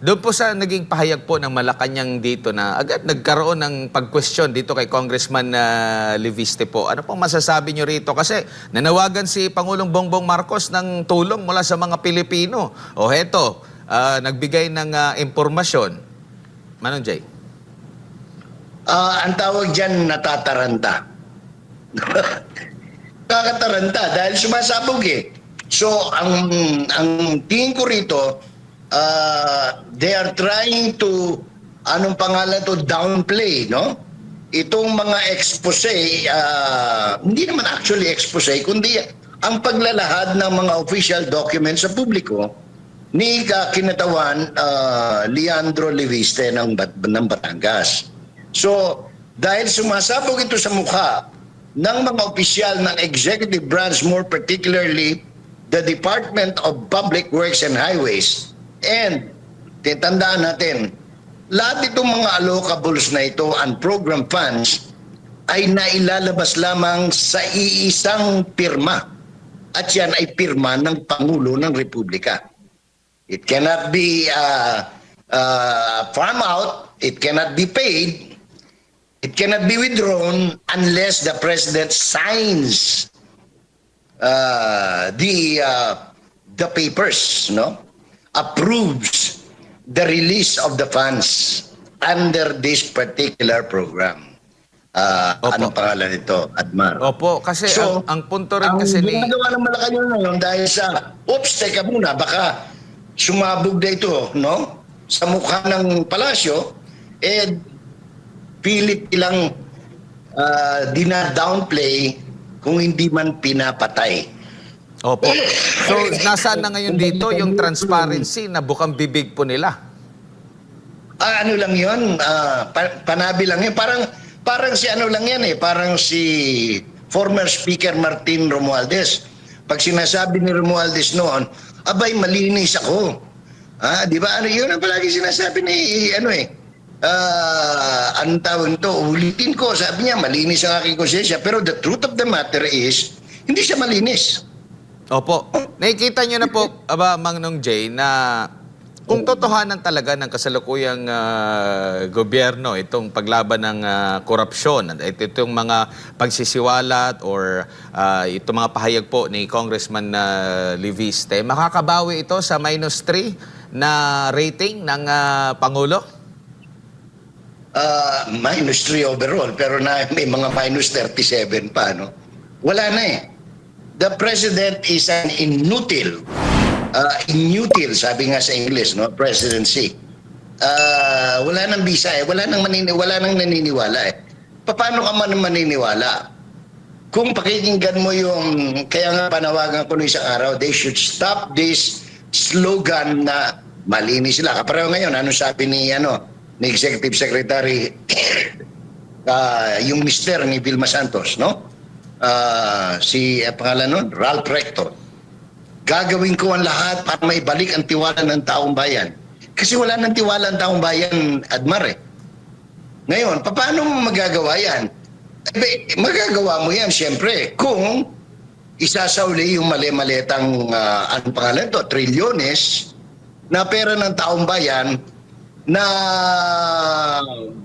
Doon po sa naging pahayag po ng Malacanang dito na agad nagkaroon ng pag-question dito kay Congressman Leviste po. Ano pong masasabi nyo rito? Kasi nanawagan si Pangulong Bongbong Marcos ng tulong mula sa mga Pilipino. O heto, nagbigay ng impormasyon. Manong Jay? Ang tawag dyan, natataranta. Kakataranta dahil sumasabog eh. So, ang tingin ko rito, they are trying to, anong pangalan to, downplay, no? Itong mga expose, hindi naman actually expose, kundi ang paglalahad ng mga official documents sa publiko ni kinatawan Leandro Leviste ng Batangas. So, dahil sumasabog ito sa mukha ng mga opisyal ng executive branch, more particularly the Department of Public Works and Highways, and titandaan natin, lahat itong mga allocables na ito and program funds ay nailalabas lamang sa iisang pirma. At yan ay pirma ng Pangulo ng Republika. It cannot be farm out, it cannot be paid, it cannot be withdrawn unless the President signs the papers, no? Approves the release of the funds under this particular program. Anong pangalan nito, Admar? Opo, kasi So, ang punto rin kasi ni... Ang ginagawa ng Malacanang ngayon dahil sa, oops, teka muna, baka sumabog na ito, no? Sa mukha ng palasyo, pilit ilang dina-downplay kung hindi man pinapatay. Opo. So, nasaan na ngayon dito yung transparency na bukang bibig po nila? Ano lang yun, panabi lang yun. Parang si ano lang yan eh, parang si former Speaker Martin Romualdez. Pag sinasabi ni Romualdez noon, abay, malinis ako. Di ba? Ano yun ang palagi sinasabi ni, anong tawag ito, ulitin ko, sabi niya, malinis ang aking konsensya. Pero the truth of the matter is, hindi siya malinis. Opo. Nakikita nyo na po, Manong Jay, na kung totohanan talaga ng kasalukuyang gobyerno, itong paglaban ng korupsyon, itong mga pagsisiwalat or itong mga pahayag po ni Congressman Leviste, makakabawi ito sa -3 na rating ng Pangulo? -3 overall, pero may mga -37 pa, no? Wala na eh. The President is an inutil, sabi nga sa English, no? Presidency. Wala nang bisa eh, wala nang naniniwala eh. Paano ka man maniniwala? Kung pakikinggan mo yung, kaya nga panawagan ko no isang araw, they should stop this slogan na malinis sila. Kapareho ngayon, ano sabi ni Executive Secretary, yung mister ni Vilma Santos, no? Si pangalan nun, Ralph Rector. Gagawin ko ang lahat para maibalik ang tiwala ng taong bayan. Kasi wala nang tiwala ang taong bayan, Admar eh. Ngayon, paano mo magagawa yan? Magagawa mo yan, siyempre, kung isasauli yung mali-malitang, anong pangalan to, trilyones na pera ng taong bayan na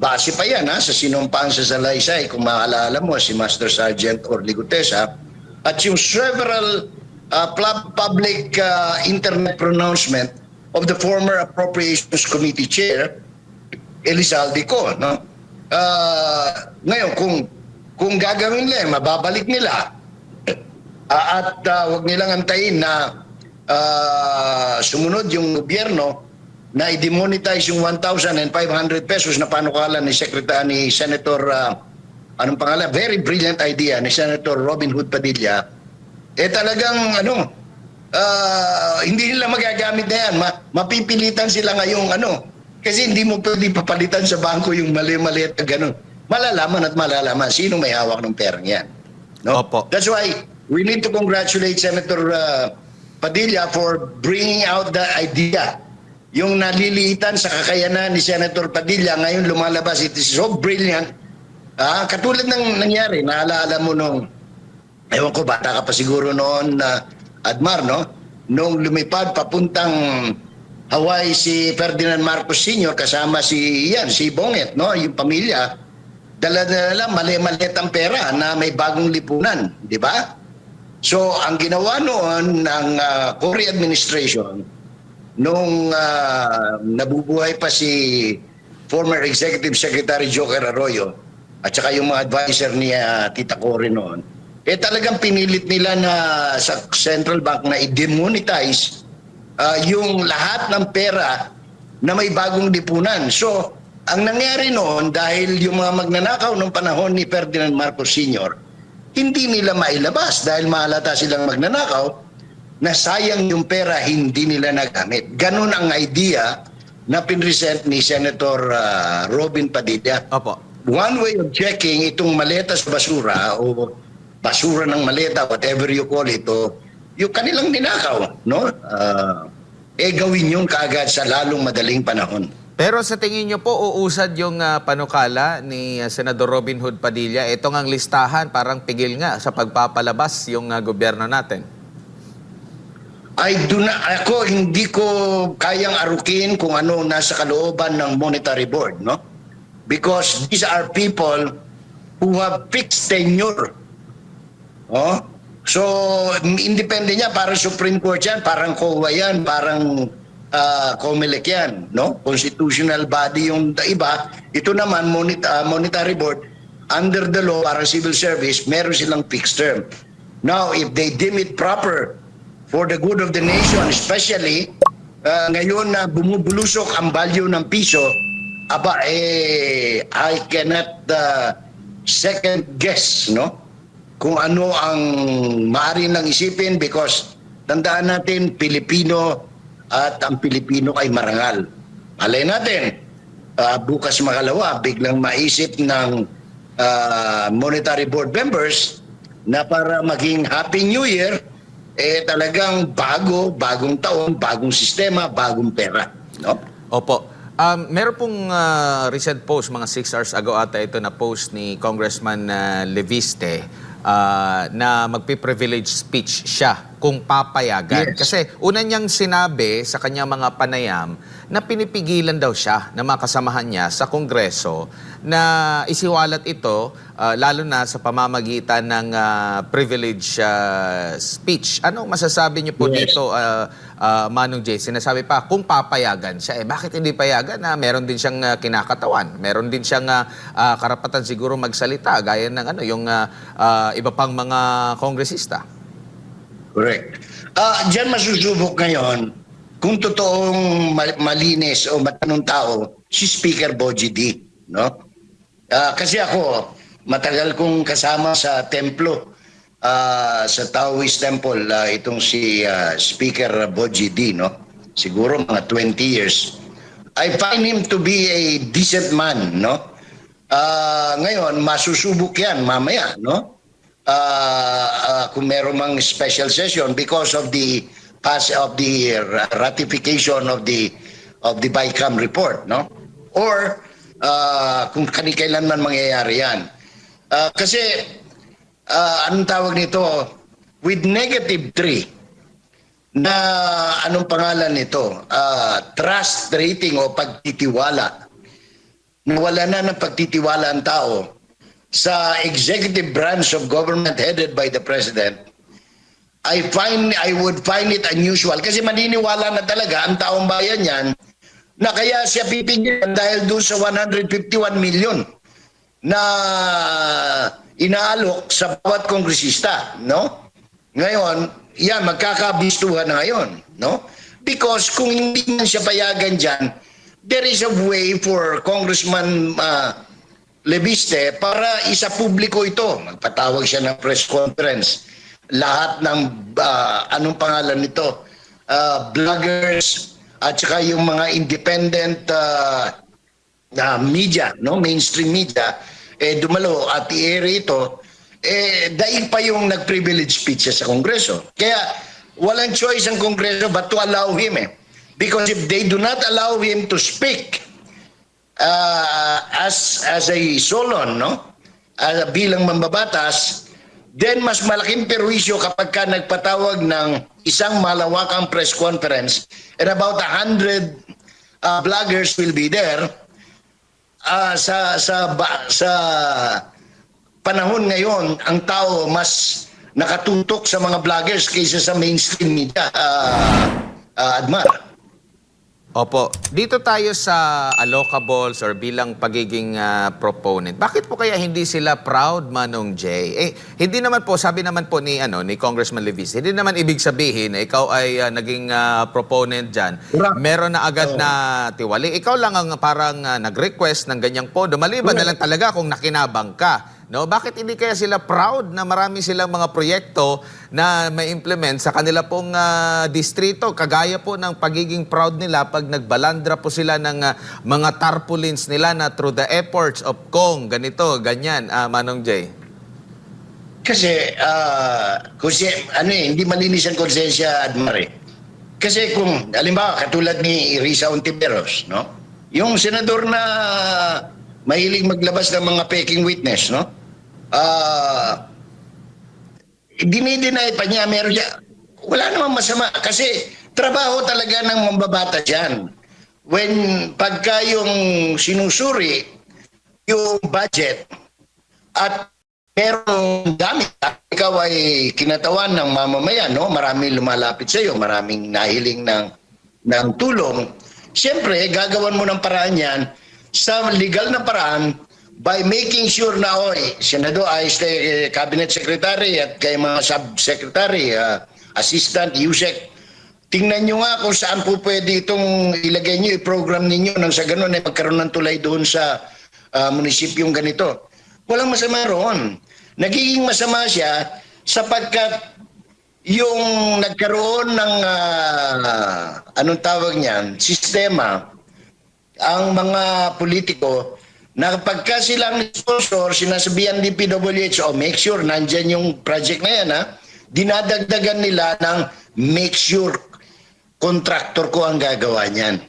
base pa yan sa sinumpaan sa salaysay, kung maalala mo si Master Sergeant Orly Gutesa, at yung several public internet pronouncement of the former Appropriations Committee Chair Elizalde Co, no? Ngayon kung gagawin nila, mababalik nila at wag nilang antayin na sumunod yung gobyerno na i-demonetize yung 1,500 pesos na panukala ni Senator, anong pangalan? Very brilliant idea ni Senator Robin Hood Padilla. Talagang, hindi nila magagamit na yan. Mapipilitan sila ngayong, kasi hindi mo pwede papalitan sa bangko yung mali-mali at gano'n. Malalaman sino may hawak ng perang yan. No? Opo. That's why we need to congratulate Senator Padilla for bringing out the idea. Yung naliliitan sa kakayanan ni Senator Padilla, ngayon lumalabas, it is so brilliant. Katulad ng nangyari, naalala mo nung, ewan ko, bata ka pa siguro noon, Admar, no? Nung lumipad papuntang Hawaii si Ferdinand Marcos Sr. kasama si Bonget, no? Yung pamilya, dala-dala mali-malit ang pera na may bagong lipunan, di ba? So, ang ginawa noon ng Cory administration, nung nabubuhay pa si former Executive Secretary Joker Arroyo at saka yung mga advisor ni Tita Cory noon, talagang pinilit nila na sa central bank na i-demonetize yung lahat ng pera na may bagong lipunan. So, ang nangyari noon, dahil yung mga magnanakaw noong panahon ni Ferdinand Marcos Sr., hindi nila mailabas dahil mahalata silang magnanakaw na sayang yung pera hindi nila nagamit. Ganun ang idea na pinresent ni Senator Robin Padilla. Opo. One way of checking itong maleta sa basura o basura ng maleta, whatever you call it, o yung kanilang ninakaw, no? Gawin yun kaagad sa lalong madaling panahon. Pero sa tingin nyo po, uusad yung panukala ni Senador Robin Hood Padilla. Ito ngang listahan, parang pigil nga sa pagpapalabas yung gobyerno natin. Ako hindi ko kayang arukin kung ano nasa kalooban ng Monetary Board, no? Because these are people who have fixed tenure. Oh? So, independent niya, parang Supreme Court yan, parang COA yan, parang COMELEC yan, no? Constitutional body yung iba. Ito naman, Monetary Board, under the law, parang civil service, meron silang fixed term. Now, if they deem it proper for the good of the nation, especially ngayon na bumubulusok ang value ng piso, I cannot second guess, no? Kung ano ang maaari nang isipin, because tandaan natin, Pilipino at ang Pilipino ay marangal. Malay natin, bukas makalawa, biglang maisip ng Monetary Board members na para maging Happy New Year, talagang bagong taon, bagong sistema, bagong pera. No? Opo. Meron pong recent post, mga 6 hours ago ata ito na post ni Congressman Leviste na magpi-privilege speech siya kung papayagan. Yes. Kasi una niyang sinabi sa kanyang mga panayam na pinipigilan daw siya ng mga kasamahan niya sa Kongreso na isiwalat ito lalo na sa pamamagitan ng privilege speech. Anong masasabi niyo po dito, Manong Jay? Sinasabi pa, kung papayagan siya, bakit hindi payagan na meron din siyang kinakatawan? Meron din siyang karapatan siguro magsalita gaya ng yung iba pang mga kongresista. Correct. Diyan masusubok ngayon kung totoong malinis o matanong tao si Speaker Bogie D. No? Kasi ako, matagal kong kasama sa templo, sa Taoist Temple, itong si Speaker Bogie D. No? Siguro mga 20 years. I find him to be a decent man. No? Ngayon, masusubok yan mamaya. No? Kung meron mang special session because of the ratification of the BICAM report, no? Or kung kailan man mangyayari yan. Kasi anong tawag nito, with -3 na anong pangalan nito, trust rating o pagtitiwala, nawala na ng pagtitiwala ang tao sa executive branch of government headed by the president. I would find it unusual kasi maniniwala na talaga ang taong bayan yan na kaya siya pipigyan dahil doon sa 151 million na inaalok sa bawat kongresista, no? Ngayon, yan, magkakabistuhan na ngayon, no? Because kung hindi man siya payagan dyan, there is a way for Congressman Leviste para isa publiko ito. Magpatawag siya ng press conference. Lahat ng, anong pangalan nito, vloggers at saka yung mga independent media, no, mainstream media, dumalo at i-air ito, daig pa yung nag-privilege speech sa Kongreso. Kaya walang choice ang Kongreso but to allow him. Because if they do not allow him to speak as a solon, no, bilang mambabatas, then mas malaking perwisyo kapag ka nagpatawag ng isang malawakang press conference and about 100 vloggers will be there. Sa panahon ngayon, ang tao mas nakatutok sa mga vloggers kaysa sa mainstream media, Admar. Opo. Dito tayo sa allocables or bilang pagiging proponent. Bakit po kaya hindi sila proud, Manong Jay? Hindi naman po, sabi naman po ni Congressman Levis, hindi naman ibig sabihin na ikaw ay naging proponent dyan. Meron na agad na tiwali. Ikaw lang ang parang nag-request ng ganyang pondo. Maliban na lang talaga kung nakinabang ka. No, bakit hindi kaya sila proud na marami silang mga proyekto na ma-implement sa kanila pong distrito? Kagaya po ng pagiging proud nila pag nagbalandra po sila ng mga tarpaulins nila na through the efforts of Kong, ganito, ganyan, Manong Jay. Kasi, hindi malinis ang konsensya, Admar. Kasi kung, halimbawa, katulad ni Risa Ontiveros, no? Yung senador na mahilig maglabas ng mga peking witness, no? Dinideny pa niya, meron niya. Wala namang masama kasi trabaho talaga ng mambabata dyan. Pagka yung sinusuri yung budget at merong gamit, ikaw ay kinatawan ng mamamayan, no? Maraming lumalapit sa iyo, maraming nahiling ng tulong. Siyempre, gagawan mo ng paraan yan sa legal na paraan by making sure na, Senado, Cabinet Secretary at kay mga Sub-Secretary, Assistant, USEC, tingnan nyo nga kung saan po pwede itong ilagay nyo, i-program ninyo nang sa ganun ay magkaroon ng tulay doon sa munisipyong ganito. Walang masama roon. Nagiging masama siya sapagkat yung nagkaroon ng, anong tawag niyan, sistema, ang mga politiko, na pagka silang sponsor, sinasabihan ni PWH, make sure, nandyan yung project na yan, dinadagdagan nila ng make sure contractor ko ang gagawa niyan.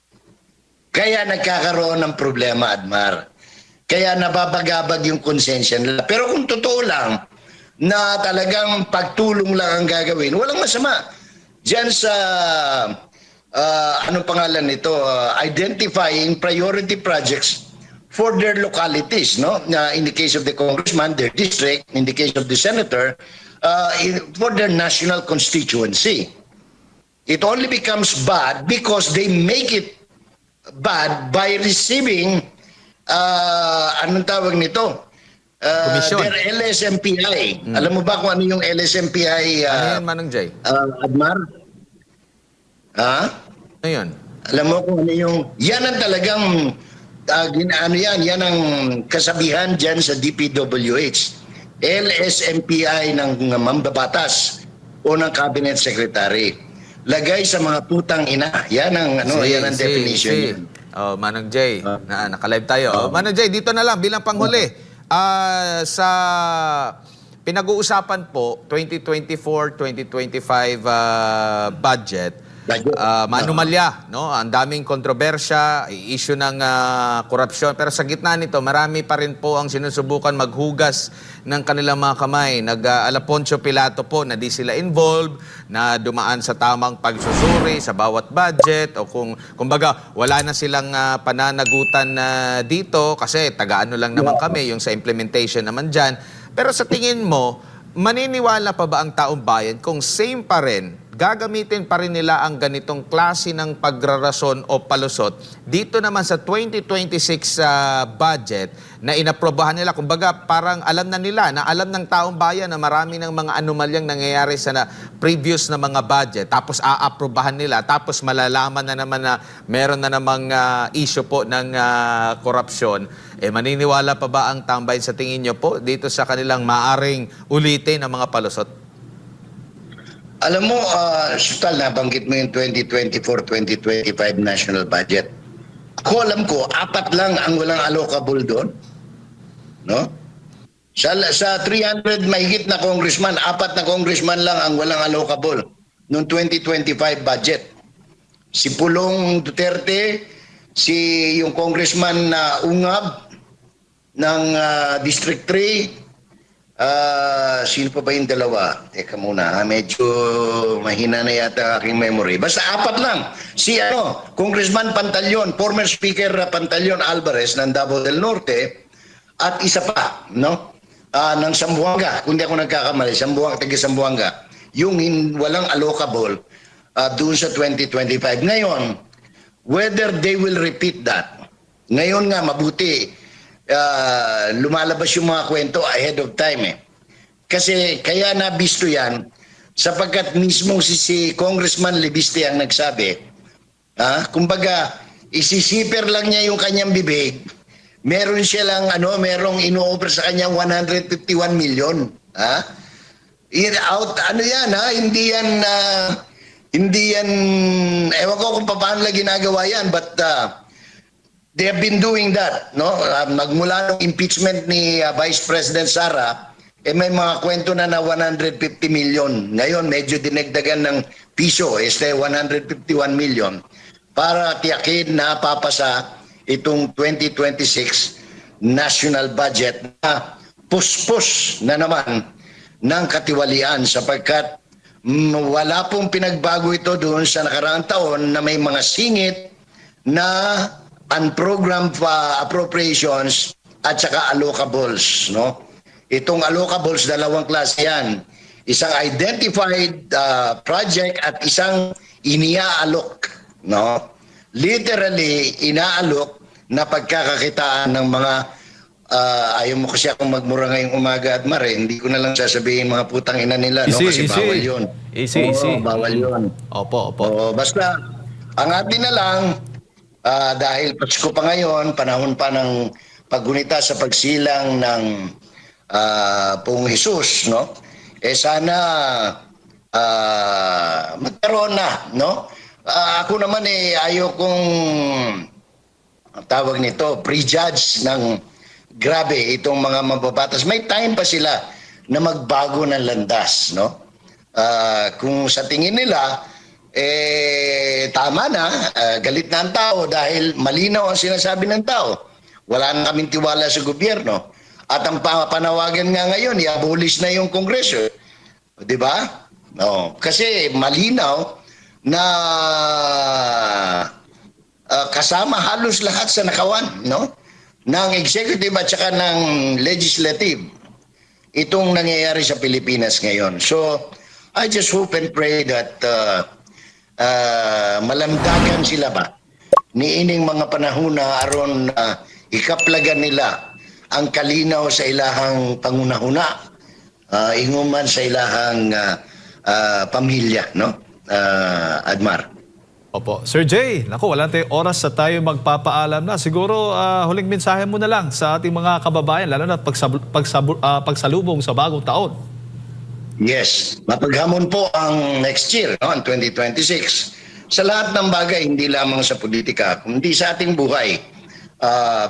Kaya nagkakaroon ng problema, Admar. Kaya nababagabag yung konsensya nila. Pero kung totoo lang, na talagang pagtulong lang ang gagawin, walang masama. Diyan sa, anong pangalan nito, identifying priority projects for their localities, no? In the case of the congressman, their district; in the case of the senator, for their national constituency. It only becomes bad because they make it bad by receiving, anong tawag nito? Their LSMPI. Alam mo ba kung ano yung LSMPI? Ano yan, Manong Jay? Admar? Ano yun? Alam mo kung ano yung... Yan ang talagang... yan ang kasabihan dyan sa DPWH. LSMPI ng mambabatas o ng Cabinet Secretary. Lagay sa mga putang ina. Yan ang, yan ang definition. Manong Jay, naka-live tayo. Manong Jay, dito na lang bilang panghuli. Sa pinag-uusapan po, 2024-2025 budget, manumalya, no? Ang daming kontrobersya, issue ng korupsyon. Pero sa gitna nito, marami pa rin po ang sinusubukan maghugas ng kanilang mga kamay. Ala Poncio Pilato po na di sila involved, na dumaan sa tamang pagsusuri sa bawat budget, o kumbaga wala na silang pananagutan dito kasi taga-ano lang naman kami yung sa implementation naman dyan. Pero sa tingin mo, maniniwala pa ba ang taong bayan kung same pa rin, gagamitin pa rin nila ang ganitong klase ng pagrarason o palusot dito naman sa 2026 budget na inaprobahan nila? Kumbaga parang alam na nila, na alam ng taong bayan na marami ng mga anomalyang nangyayari sa previous na mga budget, tapos aaprobahan nila, tapos malalaman na naman na meron na namang issue po ng korupsyon. Maniniwala pa ba ang tambayan sa tingin nyo po dito sa kanilang maaring ulitin ng mga palusot? Alam mo, Sutal, nabanggit mo yung 2024-2025 national budget. Ako alam ko, 4 lang ang walang allocable doon. No? Sa 300 mahigit na congressman, 4 na congressman lang ang walang allocable noong 2025 budget. Si Pulong Duterte, yung congressman na Ungab ng District 3, Sino pa ba yung dalawa? Teka muna, medyo mahina na yata aking memory. Basta apat lang. Si Congressman Pantaleon, former Speaker Pantaleon Alvarez ng Davao del Norte, at isa pa, no? Ng Zamboanga, kung di ako nagkakamali, taga Zamboanga, yung walang allocable doon sa 2025. Ngayon, whether they will repeat that, ngayon nga mabuti, lumalabas yung mga kwento ahead of time eh. Kasi kaya nabisto yan sapagkat mismo si Congressman Libiste ang nagsabi, kumbaga isisiper lang niya yung kanyang bibig, meron siya lang merong ino-offer sa kanyang 151 million. Hindi yan ewan ko kung paano lang ginagawa yan, but they have been doing that, no? Magmula ng impeachment ni Vice President Sara, may mga kwento na 150 million. Ngayon, medyo dinagdagan ng piso, 151 million para tiyakin na papasa itong 2026 national budget na puspos na naman ng katiwalian sapagkat wala pong pinagbago ito doon sa nakaraang taon na may mga singit na unprogrammed appropriations at saka allocables, no? Itong allocables, dalawang klase yan. Isang identified project at isang inia-alok, no? Literally, inaalok na pagkakakitaan ng mga ayaw mo kasi akong magmura ngayong umaga at mare, hindi ko na lang sasabihin mga putang ina nila, no? Kasi bawal yun. Easy. Bawal yun. Opo. Basta, ang atin na lang, dahil Pasko pa ngayon, panahon pa ng paggunita sa pagsilang ng Poong Jesus, no? Sana magkaroon na, no? Ako naman ayaw kong tawag nito, prejudge ng grabe itong mga mababatas. May time pa sila na magbago ng landas, no? Kung sa tingin nila tama na, galit na ang tao dahil malinaw ang sinasabi ng tao. Wala na kaming tiwala sa gobyerno. At ang panawagan nga ngayon, i-abolish na yung Kongreso. Di ba? No. Kasi malinaw na kasama halos lahat sa nakawan, no? Ng executive at saka ng legislative. Itong nangyayari sa Pilipinas ngayon. So, I just hope and pray that malamdagan sila ba ni ining mga panahon na aron ikaplagan nila ang kalinaw sa ilahang pangunahuna, inguman sa ilahang pamilya, no? Admar. Opo. Sir Jay, naku, wala tayong oras sa tayo magpapaalam na. Siguro huling mensahe mo na lang sa ating mga kababayan, lalo na pagsalubong sa bagong taon. Yes, mapaghamon po ang next year, no, ang 2026. Sa lahat ng bagay, hindi lamang sa politika, kundi sa ating buhay.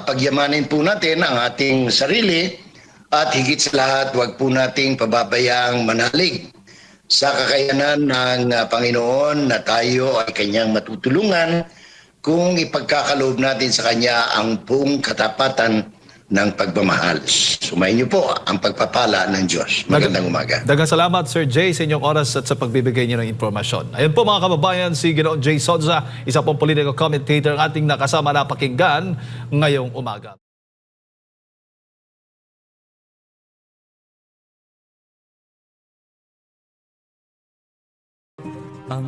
Pagyamanin po natin ang ating sarili at higit sa lahat, huwag po nating pababayaang manalig sa kakayanan ng Panginoon na tayo ay kanyang matutulungan kung ipagkakaloob natin sa kanya ang buong katapatan ng pagmamahal. Sumayin niyo po ang pagpapala ng Diyos. Magandang umaga. Dagang salamat, Sir Jay, sa inyong oras at sa pagbibigay niyo ng impormasyon. Ayun po mga kababayan, si Ginoong Jay Sonza, isa pong political commentator ang ating nakasama na pakinggan ngayong umaga. Ang